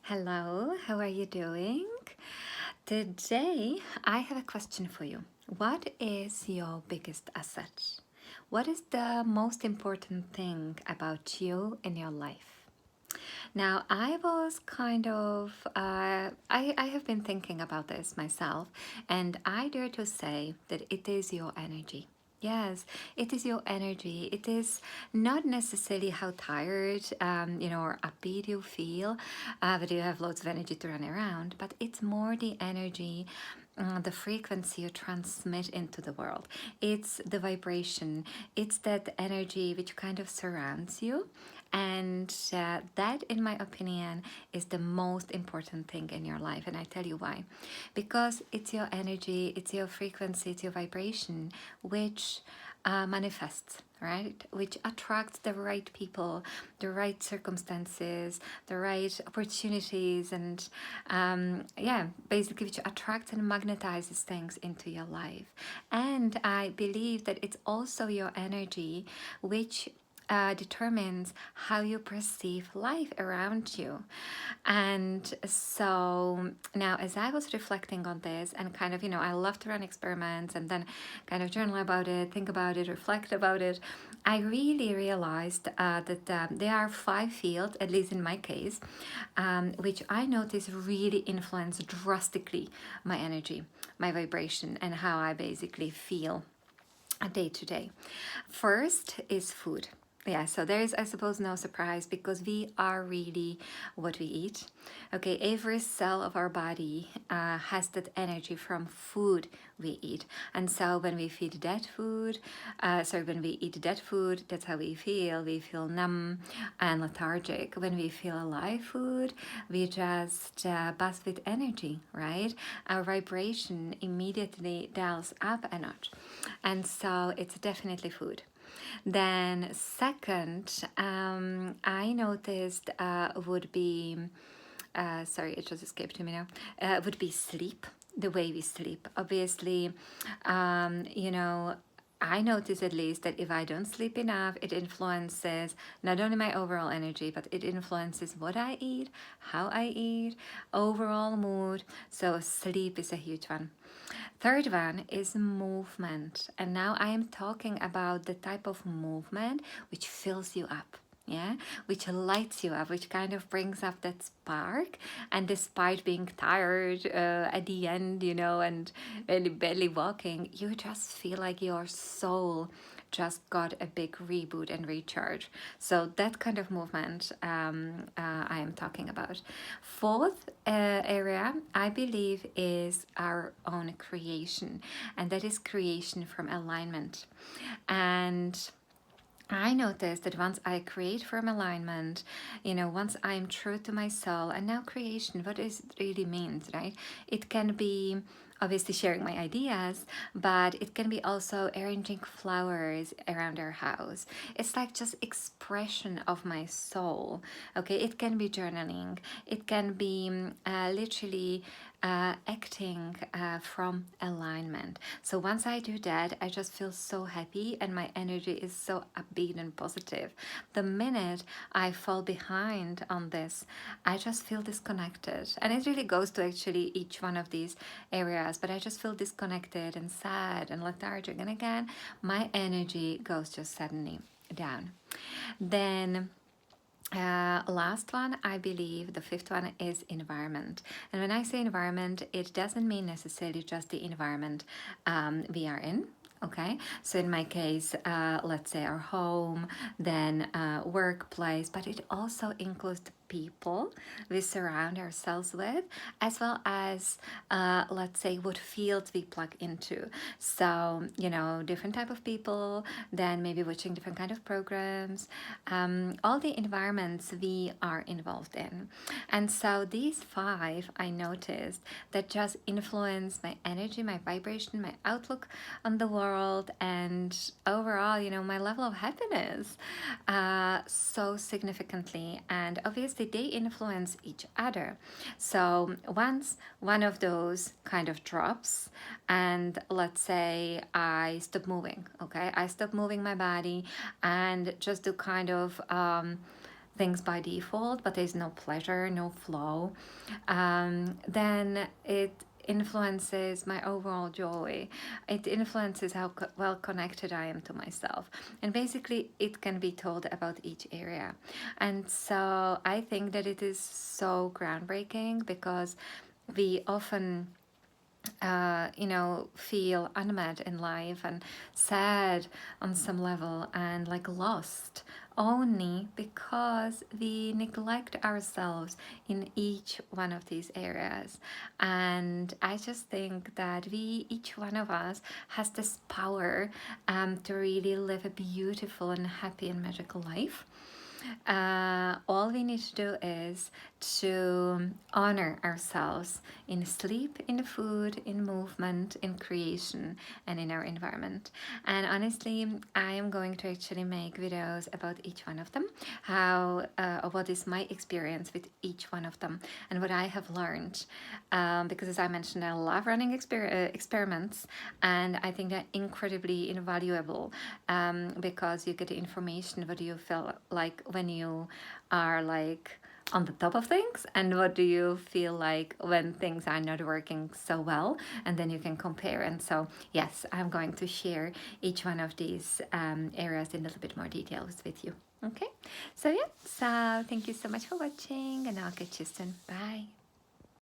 Hello, how are you doing? Today I have a question for you. What is your biggest asset? What is the most important thing about you in your life? Now, I was I have been thinking about this myself, and I dare to say that it is your energy. Yes, it is your energy. It is not necessarily how tired, or upbeat you feel, but you have loads of energy to run around, but it's more the energy, the frequency you transmit into the world. It's the vibration. It's that energy which kind of surrounds you. And that, in my opinion, is the most important thing in your life. And I tell you why. Because it's your energy, it's your frequency, it's your vibration, which manifests, right? Which attracts the right people, the right circumstances, the right opportunities, and basically, which attracts and magnetizes things into your life. And I believe that it's also your energy which determines how you perceive life around you. And so now, as I was reflecting on this, and kind of, I love to run experiments and then kind of journal about it, think about it, reflect about it, I really realized that there are 5 fields, at least in my case, which I notice really influence drastically my energy, my vibration, and how I basically feel day to day. First is food. Yeah, so there is, I suppose, no surprise because we are really what we eat. Okay, every cell of our body has that energy from food we eat. And so when we feed that food, when we eat that food, that's how we feel. We feel numb and lethargic. When we feel alive food, we just buzz with energy, right? Our vibration immediately dials up a notch. And so it's definitely food. Then second, I noticed would be, sorry, it just escaped me now, would be sleep, the way we sleep. Obviously, I notice at least that if I don't sleep enough, it influences not only my overall energy, but it influences what I eat, how I eat, overall mood. So sleep is a huge one. Third one is movement. And now I am talking about the type of movement which fills you up. Yeah, which lights you up, which kind of brings up that spark. And despite being tired at the end, and barely walking, you just feel like your soul just got a big reboot and recharge. So that kind of movement I am talking about. Fourth area, I believe, is our own creation, and that is creation from alignment. And I noticed that once I create from alignment, once I'm true to my soul, and now creation, what does it really means, right? It can be obviously sharing my ideas, but it can be also arranging flowers around our house. It's like just expression of my soul. Okay, it can be journaling. It can be literally acting from alignment. So once I do that, I just feel so happy and my energy is so upbeat and positive. The minute I fall behind on this, I just feel disconnected. And it really goes to actually each one of these areas, but I just feel disconnected and sad and lethargic. And again, my energy goes just suddenly down. Then last one, I believe the fifth one is environment. And when I say environment, it doesn't mean necessarily just the environment we are in. Okay, so in my case, let's say our home, then workplace, but it also includes the people we surround ourselves with, as well as let's say what fields we plug into. So different type of people, then maybe watching different kind of programs, all the environments we are involved in. And so these 5 I noticed that just influence my energy, my vibration, my outlook on the world, and overall my level of happiness so significantly. And obviously they influence each other. So once one of those kind of drops, and let's say I stop moving, okay, I stop moving my body and just do kind of things by default, but there's no pleasure, no flow, then it influences my overall joy. It influences how well connected I am to myself. And basically, it can be told about each area. And so I think that it is so groundbreaking because we often feel unmet in life and sad on some level and like lost only because we neglect ourselves in each one of these areas. And I just think that each one of us has this power to really live a beautiful and happy and magical life. All we need to do is to honor ourselves in sleep, in food, in movement, in creation, and in our environment. And honestly, I am going to actually make videos about each one of them, what is my experience with each one of them, and what I have learned. Because as I mentioned, I love running experiments, and I think they're incredibly invaluable because you get the information. What do you feel like when you are like on the top of things, and what do you feel like when things are not working so well, and then you can compare. And so yes, I'm going to share each one of these areas in a little bit more details with you. Okay, so yeah, so thank you so much for watching, and I'll catch you soon. Bye.